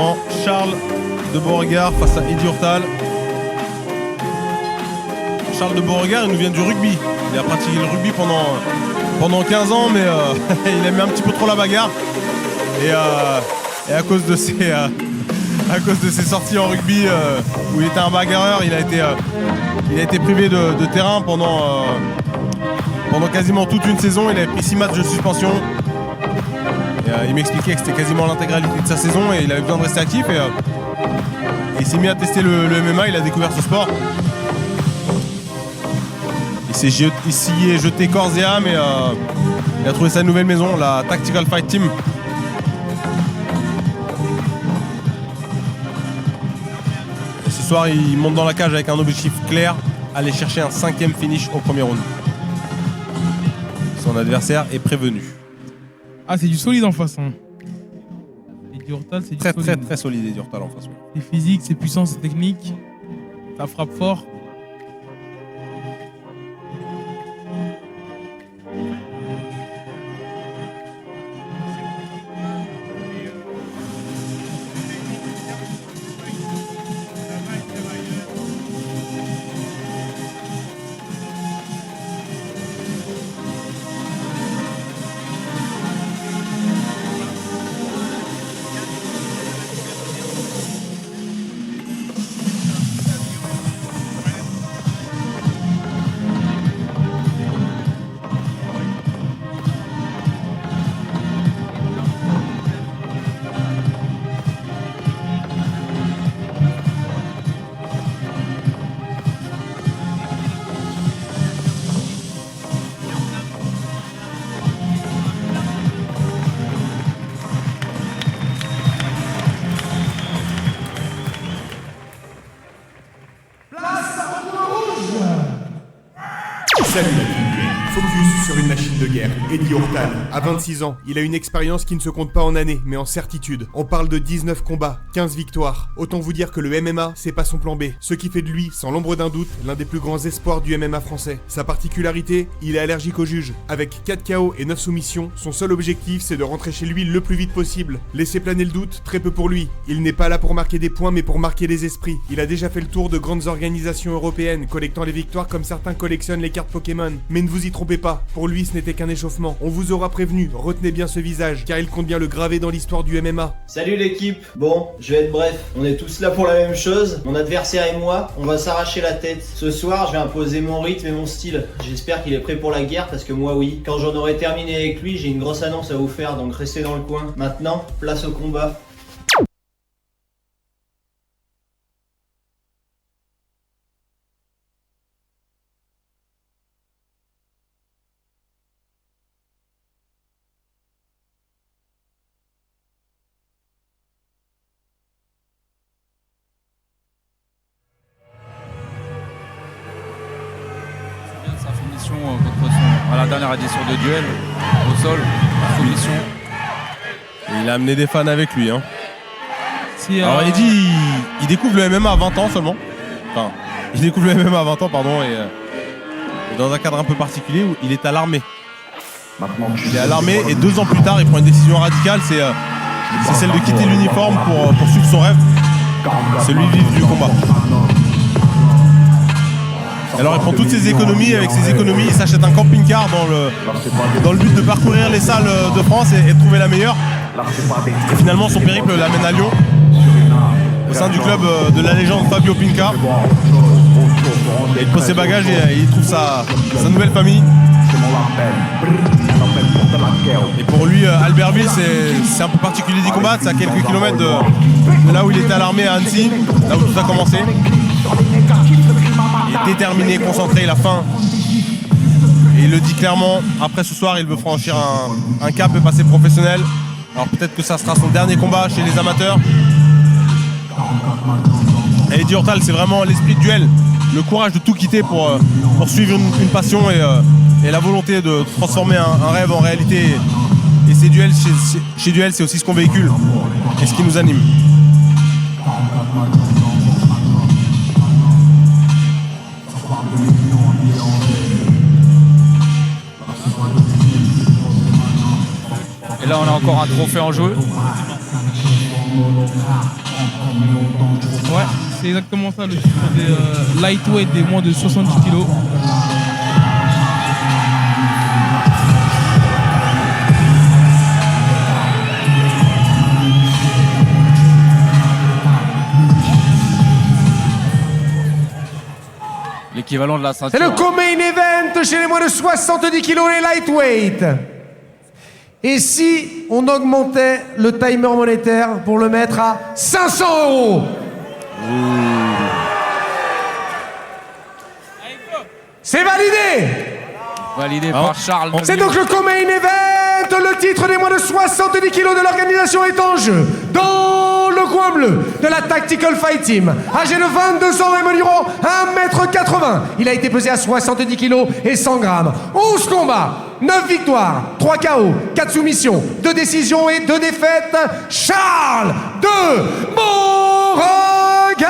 attendant, Charles de Beauregard face à Eddie Hurtal. Charles de Beauregard, il nous vient du rugby. Il a pratiqué le rugby pendant 15 ans, mais il aimait un petit peu trop la bagarre. Et à cause de ses sorties en rugby où il était un bagarreur, il a été privé de terrain pendant quasiment toute une saison. Il avait pris 6 matchs de suspension. Et, il m'expliquait que c'était quasiment l'intégralité de sa saison et il avait besoin de rester actif. Et il s'est mis à tester le MMA, il a découvert ce sport. Il s'y est jeté corps et âme et il a trouvé sa nouvelle maison, la Tactical Fight Team. Et ce soir, il monte dans la cage avec un objectif clair, aller chercher un 5e finish au premier round. Son adversaire est prévenu. Ah, c'est du solide en face. Hein. Eddie Hurtal, c'est du très, solide. très, très solide, Eddie Hurtal en face. C'est physique, c'est puissant, c'est technique. Ça frappe fort. Salut la team. Focus sur une machine de guerre, Eddie Hurtal. À 26 ans, il a une expérience qui ne se compte pas en années, mais en certitude. On parle de 19 combats, 15 victoires. Autant vous dire que le MMA, c'est pas son plan B. Ce qui fait de lui, sans l'ombre d'un doute, l'un des plus grands espoirs du MMA français. Sa particularité, il est allergique aux juges. Avec 4 KO et 9 soumissions, son seul objectif, c'est de rentrer chez lui le plus vite possible. Laisser planer le doute, très peu pour lui. Il n'est pas là pour marquer des points, mais pour marquer les esprits. Il a déjà fait le tour de grandes organisations européennes, collectant les victoires comme certains collectionnent les cartes Pokémon. Mais ne vous y trompez pas, pour lui ce n'était qu'un échauffement. On vous aura prévenu, retenez bien ce visage, car il compte bien le graver dans l'histoire du MMA. Salut l'équipe. Bon, je vais être bref. On est tous là pour la même chose. Mon adversaire et moi, on va s'arracher la tête. Ce soir, je vais imposer mon rythme et mon style. J'espère qu'il est prêt pour la guerre, parce que moi oui. Quand j'en aurai terminé avec lui, j'ai une grosse annonce à vous faire, donc restez dans le coin. Maintenant, place au combat. Sa soumission contre à la dernière édition de duel au sol, soumission. Et il a amené des fans avec lui. Hein. Si, Alors Eddie, il découvre le MMA à 20 ans seulement. Enfin, il découvre le MMA à 20 ans, pardon, et dans un cadre un peu particulier où il est à l'armée. Il est à l'armée et 2 ans plus tard, il prend une décision radicale, c'est celle de quitter l'uniforme pour suivre son rêve, celui de vivre du combat. Alors il prend toutes ses économies, avec ses économies il s'achète un camping-car dans le but de parcourir les salles de France et de trouver la meilleure. Et finalement son périple l'amène à Lyon, au sein du club de la légende Fabio Pinca. Et il pose ses bagages et il trouve sa nouvelle famille. Et pour lui, Albertville, c'est un peu particulier d'y combattre. C'est à quelques kilomètres de là où il était à l'armée à Annecy, là où tout a commencé. Il est déterminé, concentré, la faim. Et il le dit clairement, après ce soir, il veut franchir un cap et passer professionnel. Alors peut-être que ça sera son dernier combat chez les amateurs. Et Eddie Hurtal, c'est vraiment l'esprit de duel, le courage de tout quitter pour suivre une passion et la volonté de transformer un rêve en réalité. Et ces duels, chez Duel, c'est aussi ce qu'on véhicule et ce qui nous anime. Et là on a encore un trophée en jeu. Ouais, c'est exactement ça le titre des lightweight des moins de 70 kg. L'équivalent de la ceinture. C'est le co-main event chez les moins de 70 kg les lightweight. Et si on augmentait le timer monétaire pour le mettre à 500 €? C'est validé. Validé par Charles. C'est donc le co-main event. Le titre des moins de 70 kg de l'organisation est en jeu. Dans le coin bleu de la Tactical Fight Team, âgé de 22 ans et mesurant 1m80. Il a été pesé à 70 kg et 100 grammes. 11 combats, 9 victoires, 3 KO, 4 soumissions, 2 décisions et 2 défaites. Charles de Moraga.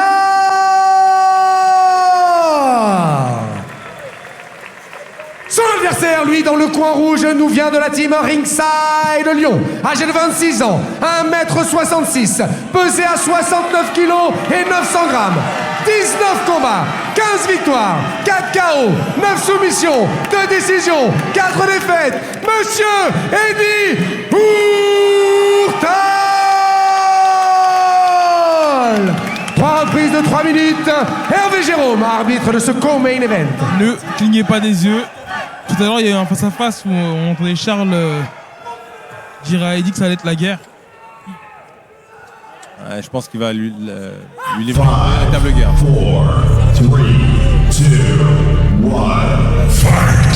Son adversaire, lui, dans le coin rouge, nous vient de la team Ringside Lyon. Âgé de 26 ans, 1m66, pesé à 69 kg et 900 grammes. 19 combats, 15 victoires, 4 KO, 9 soumissions, 2 décisions, 4 défaites. Monsieur Eddie Hurtal. 3 reprises de 3 minutes. Hervé Jérôme, arbitre de ce co-main event. Ne clignez pas des yeux. Tout à l'heure, il y a eu un face-à-face où on entendait Charles dire à Eddie que ça allait être la guerre. Ouais, je pense qu'il va lui livrer une véritable guerre. 4, 3, 2, 1, fight!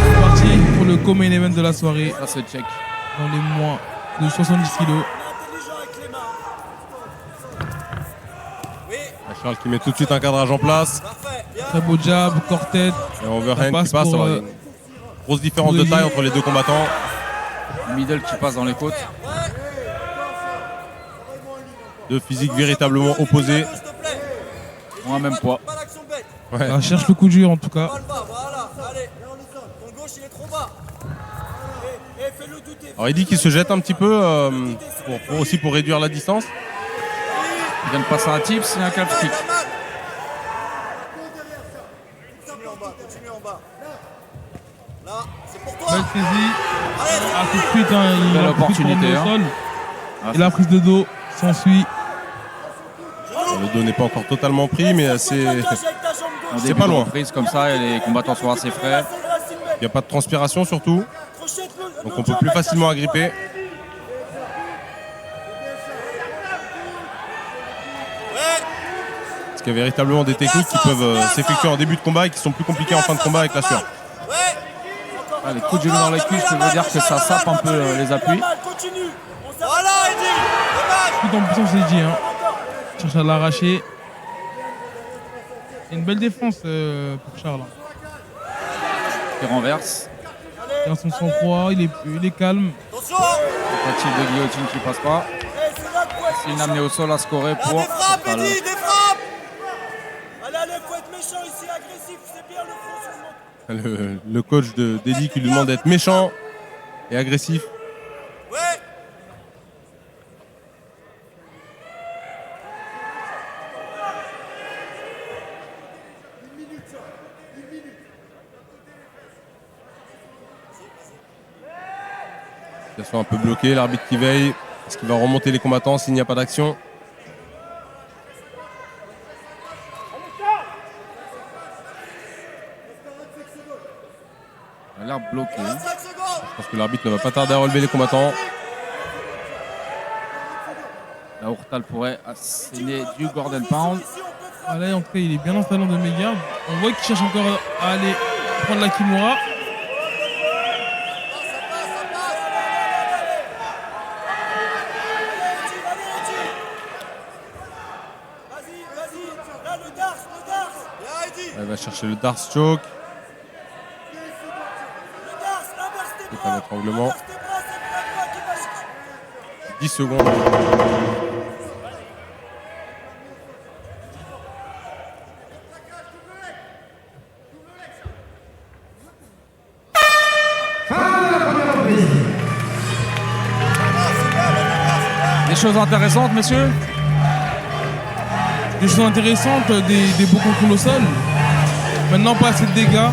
C'est parti pour le co-main event de la soirée Ça se check. dans les moins de 70 kg. Charles qui met tout de suite un cadrage en place. Très beau jab, corps-tête. Et overhand passe qui passe. pour, Alors, il y a une grosse différence de taille entre les deux combattants. Middle qui passe dans les côtes. Deux physiques véritablement opposés. Ont un même poids. Ouais. On cherche le coup dur en tout cas. Alors il dit qu'il se jette un petit peu aussi pour réduire la distance. Il vient de passer un tips et un calf kick. Belle saisie. Ah, tout de suite, hein, il Belle a tout de suite opportunité, remis au hein. sol. Ah, Et la prise de dos s'ensuit. Le dos n'est pas encore totalement pris, mais En c'est début pas de loin. reprise comme ça et les combattants sont assez frais. Il n'y a pas de transpiration surtout. Donc on peut plus facilement agripper. Parce qu'il y a véritablement des techniques qui peuvent s'effectuer en début de combat et qui sont plus compliquées en fin de combat avec la sueur. Ah, les coups de genou dans les cuisses, ça veut dire que ça sape un peu les appuis. Tout en puissance, Eddie. Hein. Cherche à l'arracher. C'est une belle défense pour Charles. Il renverse. Il a son sang-froid, il est calme. Tentative de guillotine qui passe pas. C'est une amenée au sol à scorer pour. Des frappes, Eddie, des frappes. Allez, faut être méchant ici, agressif, c'est bien le front sur le ventre. Le coach d'Eddie qui lui demande d'être méchant et agressif. Ouais. Situation un peu bloquée, l'arbitre qui veille. Est-ce qu'il va remonter les combattants s'il n'y a pas d'action? Il a l'air bloqué. 5 secondes. Je pense que l'arbitre ne va pas tarder à relever les combattants. La Hurtal pourrait asséner du Gordon Pound. Ah, là, en tout cas, il est bien installé de mégarde. On voit qu'il cherche encore à aller prendre la Kimura. Vas-y, là, le Dars. Bien, Eddie. Il va chercher le Darce Choke. Le Dars, inverse tes C'est bras. un étranglement. Inverse tes bras, c'est le bras droit qui va chercher. 10 secondes. Des choses intéressantes, messieurs. Des choses intéressantes, des beaux contrôles au sol. Maintenant, pas assez de dégâts.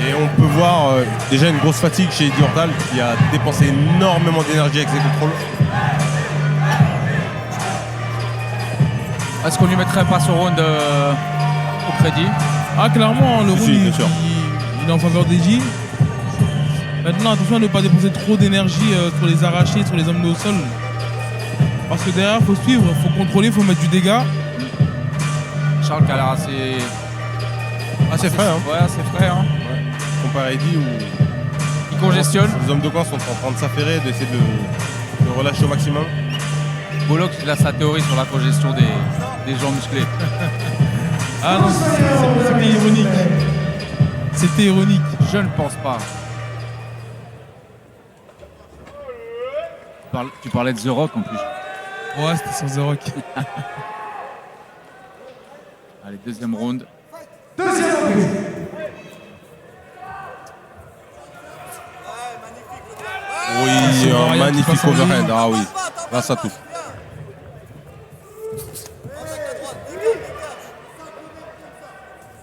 Et on peut voir déjà une grosse fatigue chez Eddie Hortal qui a dépensé énormément d'énergie avec ses contrôles. Est-ce qu'on lui mettrait pas ce round au crédit? Ah, clairement, le Si, round, bien sûr. il est en faveur d'Eddie. Maintenant, attention à ne pas dépenser trop d'énergie sur les arrachés, sur les emmener au sol. Parce que derrière, il faut suivre, il faut contrôler, il faut mettre du dégât. Charles qui a l'air assez... Assez frais, hein. Ouais, assez frais. Hein. Comparé à Eddie où Il congestionne. les hommes de coin sont en train de s'affairer, d'essayer de relâcher au maximum. Bollock, il a sa théorie sur la congestion des gens musclés. Ah non, c'était ironique. C'était ironique. Je ne pense pas. Tu parlais de The Rock en plus. Ouais, c'était sur The Rock. Allez, deuxième round. Oui, c'est un Marianne qui magnifique passe en ligne. overhead. Ah oui, là ça touche.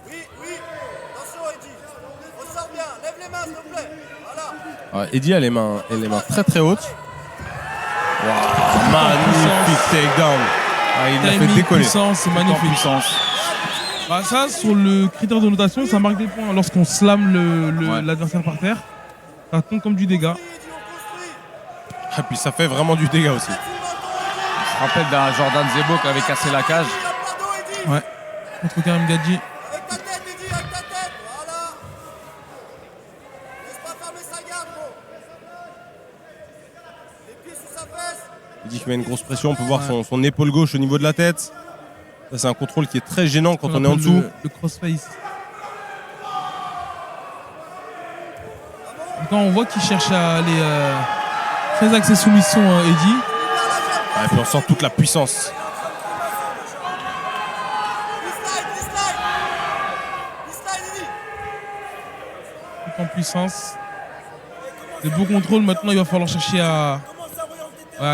Oui, attention Eddie. Ressors bien, lève les mains s'il te plaît. Voilà. Eddie a les mains très très hautes. Wow, magnifique takedown. Ah, il l'a fait Timing, décoller. puissance, c'est magnifique. Puissance. Bah ça, sur le critère de notation, ça marque des points. Lorsqu'on slam Ouais. l'adversaire par terre, ça compte comme du dégât. Et puis ça fait vraiment du dégât aussi. Je me rappelle d'un Jordan Zebo qui avait cassé la cage. Ouais. Contre Karim Gadji. Avec ta tête Eddie, avec ta tête. Voilà. Laisse pas fermer sa garde gros. Les pieds sous sa fesse. Eddie qui met une grosse pression. On peut voir son épaule gauche au niveau de la tête. Ça, c'est un contrôle qui est très gênant quand on est en dessous. Le crossface. Quand on voit qu'il cherche à aller très axé soumission Eddie. Et puis on sent toute la puissance. Eddie. Tout en puissance. Des beaux contrôles. Maintenant, il va falloir chercher à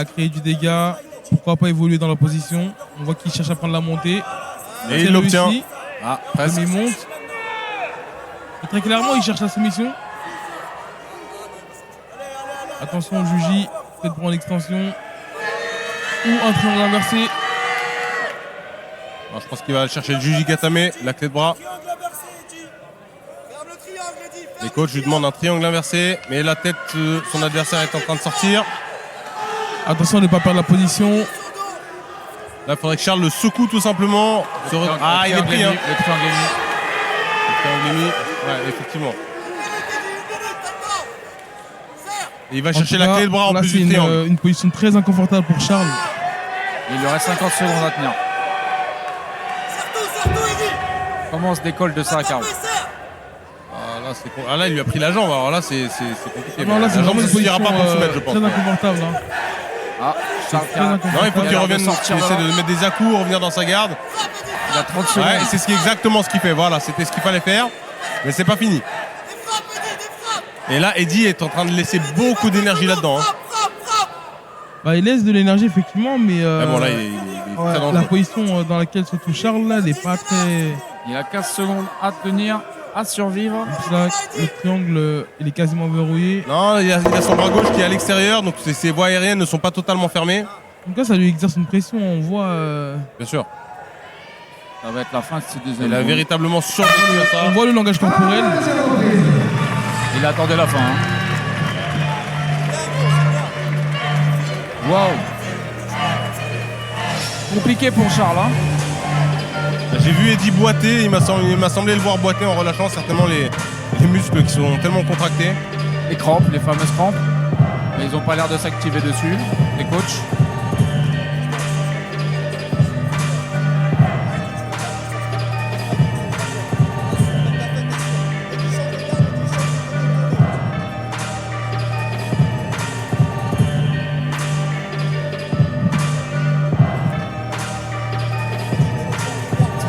créer du dégât. Pourquoi pas évoluer dans la position. On voit qu'il cherche à prendre la montée. Et C'est il l'obtient. réussi. Ah, Comme presque. il monte. Et très clairement, il cherche la soumission. Attention, le Juji. Peut-être pour une extension. Ou un triangle inversé. Alors, je pense qu'il va aller chercher le Juji Katame, la clé de bras. Triangle inversé Eddie. Ferme le triangle Eddie. Ferme Les coachs lui demandent un triangle inversé, mais la tête de son adversaire est en train de sortir. Attention à ne pas perdre la position. Là, il faudrait que Charles le secoue tout simplement. Ah, il est pris. Hein. Le triangle est mis. Le triangle est mis. Ouais, effectivement. Et il va chercher la clé de bras en là, plus c'est du triangle. une position très inconfortable pour Charles. Il lui reste 50 secondes à tenir. Surtout Eddie. Comment on se décolle de ça à Carl? Ah, là, il lui a pris la jambe. Alors là, c'est compliqué. Non, là, c'est la vraiment jambe une ne suffira position pas pour soumettre, je pense. très inconfortable. Hein. Ah, Charles très inconfortable. Non, il faut qu'il Il a revienne, l'air de sortir, qu'il essaie là. de mettre des à-coups, revenir dans sa garde. Il a 30 secondes. Ouais, et c'est exactement ce qu'il fait. Voilà, c'était ce qu'il fallait faire. Mais c'est pas fini. Des frappes Eddie, des frappes. Et là, Eddie est en train de laisser beaucoup d'énergie là-dedans. Hein. Frappe. Bah, il laisse de l'énergie, effectivement, mais Ah bon, là, il est ouais, très la dangereux. position dans laquelle se trouve Charles, là, elle n'est pas très. Il a 15 secondes à tenir, à survivre. Là, le triangle, il est quasiment verrouillé. Non, il a son bras gauche qui est à l'extérieur, donc ses voies aériennes ne sont pas totalement fermées. En tout cas, ça lui exerce une pression. On voit. Bien sûr. Ça va être la fin de ce Il deuxième a round. véritablement survécu à ça. On voit le langage corporel. Il attendait la fin. Hein. Waouh. Compliqué pour Charles. Hein. J'ai vu Eddie boiter, il m'a semblé le voir boiter en relâchant certainement les muscles qui sont tellement contractés. Les crampes, les fameuses crampes. Mais ils n'ont pas l'air de s'activer dessus, les coachs.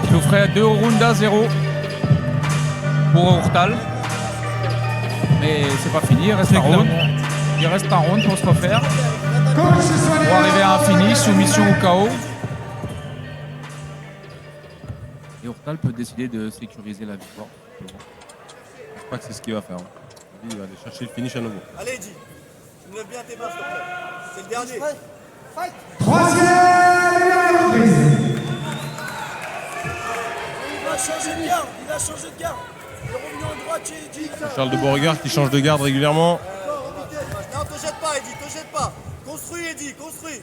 Il nous ferait 2 rounds à 0 pour Hurtal. Mais c'est pas fini, il reste un round. Il reste un round pour se refaire. Pour arriver à un finish, soumission ou KO. Et Hurtal peut décider de sécuriser la victoire. Je pense pas que c'est ce qu'il va faire. Il va aller chercher le finish à nouveau. Allez, Eddie. Tu me lèves bien tes mains, s'il te plaît. C'est le dernier. Troisième reprise. Il a changé de garde. Il a changé de garde. Il est revenu en droitier, Eddie. Charles de Beauregard qui change de garde régulièrement. Non, te jette pas, Eddie. Te jette pas. Construis, Eddie. Construis.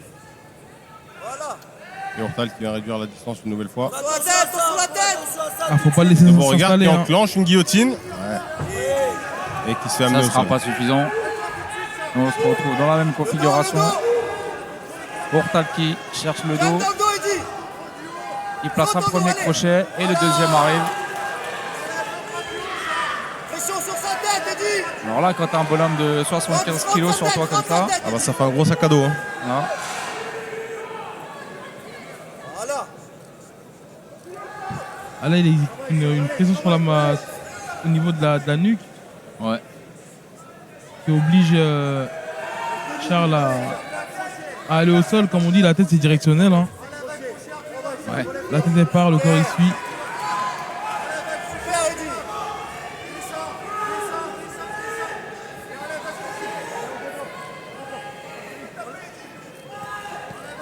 Voilà. Et Hurtal qui vient réduire la distance une nouvelle fois. Sur la tête, sur la tête. Ah, faut pas le laisser De Beauregard s'installer. qui Hein. enclenche une guillotine. Et qui se fait amener Ça au sera sol. pas suffisant. On se retrouve dans la même configuration. Hurtal qui cherche le Garde dos. dans le dos, Eddie. Il place un premier crochet et le deuxième arrive. Pression sur sa tête, Eddie. Alors là, quand t'as un bonhomme de 75 kg sur toi comme ça, Ah bah ça fait un gros sac à dos. Hein. là, Voilà. Ah là, il a une pression sur au niveau de la nuque ouais. qui oblige Charles à aller au sol. Comme on dit, la tête c'est directionnel. Hein. Ouais. La tête elle part, le corps il suit. Super, Eddie.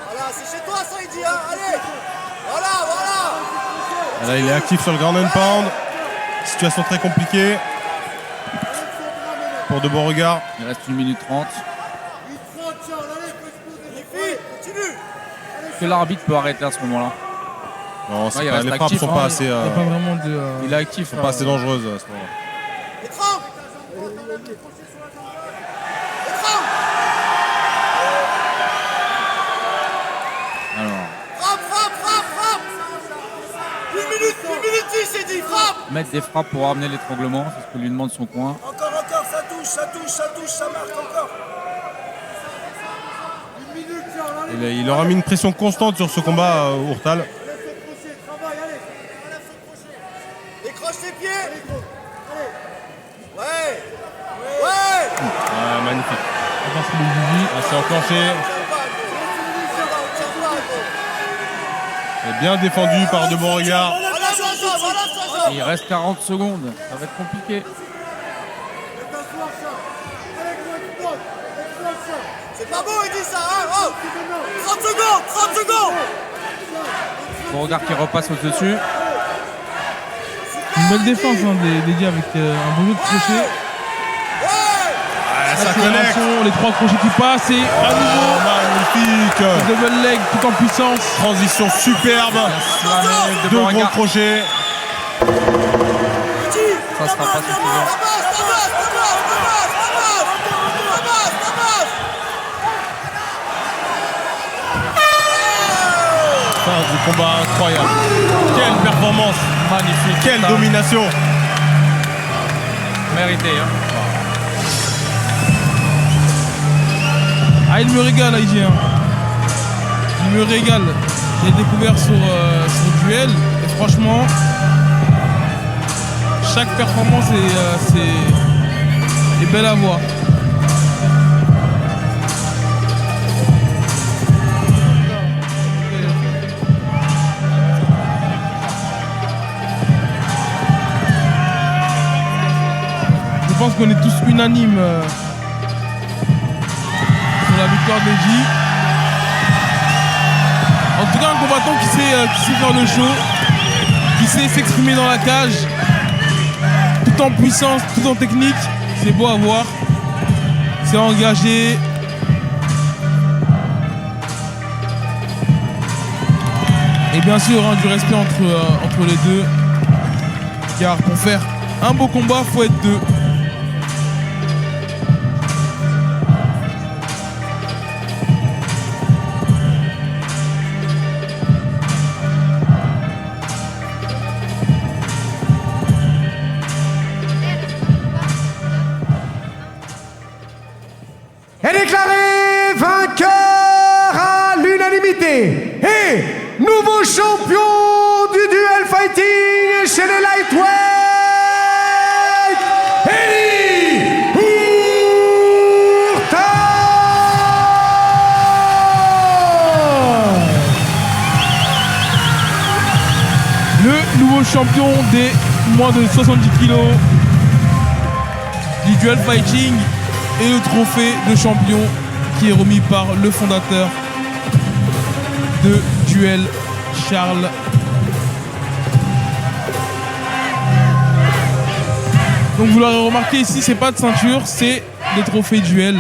Voilà, c'est chez toi, ça, Eddie. Hein. Allez. Voilà, voilà. Et là il est actif sur le ground and pound. Situation très compliquée. Pour de Beauregard. Il reste 1 minute 30. Magnifique. Continue. Que l'arbitre peut arrêter à ce moment-là. Non, c'est Ouais, il pas- reste les frappes actif, sont hein. pas assez, Il n'y a pas vraiment de. Il est actif. sont pas assez dangereuses à ce moment-là. Étrangle. Alors, Frappe, frappe, frappe, frappe. 1 minute 10, Eddie. Frappe. mettre des frappes pour amener l'étranglement, c'est ce que lui demande son coin. Encore, ça touche, ça touche, ça touche, ça marque encore. Il aura mis une pression constante sur ce combat, Hurtal. Décroche tes pieds. Ouais. Ouais. Ah, magnifique. Parce que le Gigi, Ah, c'est enclenché. C'est bien défendu par de Beauregard. Et il reste 40 secondes, ça va être compliqué. C'est pas beau, Eddie, ça, hein. Oh. 30 secondes, 30 secondes. Beauregard qui repasse au-dessus. une belle défense hein, des gars avec un beau jeu de crochet. Ah, ça connecte. Accélération, les 3 crochets qui passent et à nouveau Magnifique. le double leg tout en puissance. Transition superbe. Slamé de Deux gros Beauregard. crochets. Ça sera pas suffisant. Fin du combat incroyable. Quelle performance. Magnifique. Quelle Ça, domination. Mérité. Hein. Ah, il me régale, IG. Hein. Il me régale. J'ai découvert sur Duel. Et franchement, chaque performance est belle à voir. Je pense qu'on est tous unanimes sur la victoire d'Eddie. En tout cas, un combattant qui sait faire le show, qui sait s'exprimer dans la cage, tout en puissance, tout en technique. C'est beau à voir. C'est engagé. Et bien sûr, hein, du respect entre les deux. Car pour faire un beau combat, faut être deux. est déclaré vainqueur à l'unanimité et nouveau champion du duel fighting chez les lightweight, Eddie Hurtado. champion des moins de 70 kilos du duel fighting et le trophée de champion qui est remis par le fondateur de Duel, Charles. Donc vous l'aurez remarqué ici, c'est pas de ceinture, c'est le trophée Duel.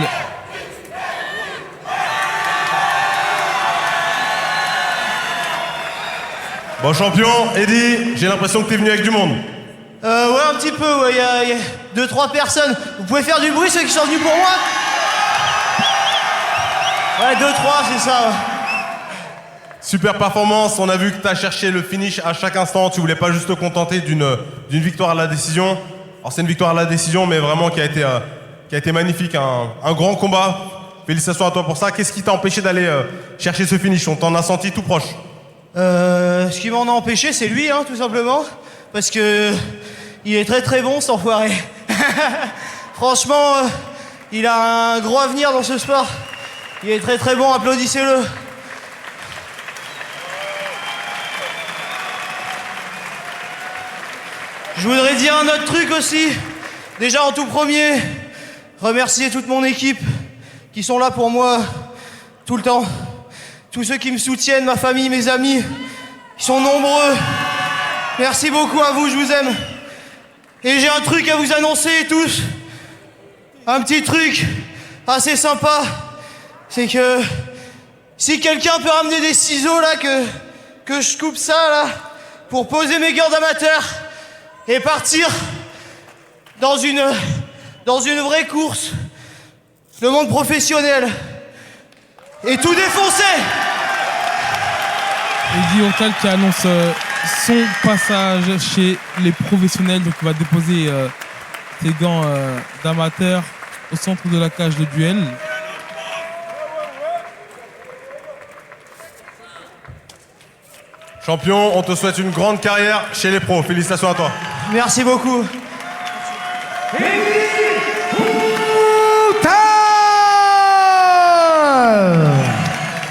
Bon champion, Eddy, j'ai l'impression que t'es venu avec du monde. Ouais, un petit peu, ouais, y a 2-3 personnes. Vous pouvez faire du bruit, ceux qui sont venus pour moi? Ouais, 2-3, c'est ça. Ouais. Super performance, on a vu que t'as cherché le finish à chaque instant, tu voulais pas juste te contenter d'une victoire à la décision. Alors c'est une victoire à la décision, mais vraiment qui a été magnifique, un grand combat. Félicitations à toi pour ça. Qu'est-ce qui t'a empêché d'aller chercher ce finish? On t'en a senti tout proche. Ce qui m'en a empêché, c'est lui, hein, tout simplement. Parce que il est très très bon, cet enfoiré. Franchement, il a un gros avenir dans ce sport. Il est très très bon, applaudissez-le. Je voudrais dire un autre truc aussi. Déjà en tout premier, remercier toute mon équipe qui sont là pour moi tout le temps. Tous ceux qui me soutiennent, ma famille, mes amis, ils sont nombreux. Merci beaucoup à vous, je vous aime. Et j'ai un truc à vous annoncer tous. Un petit truc assez sympa. C'est que si quelqu'un peut ramener des ciseaux là, que je coupe ça là, pour poser mes gants d'amateur et partir dans une vraie course, le monde professionnel, et tout défoncer. Eddy Hortal qui annonce son passage chez les professionnels, donc il va déposer ses gants d'amateur au centre de la cage de duel. Champion, on te souhaite une grande carrière chez les pros. Félicitations à toi. Merci beaucoup. Eddy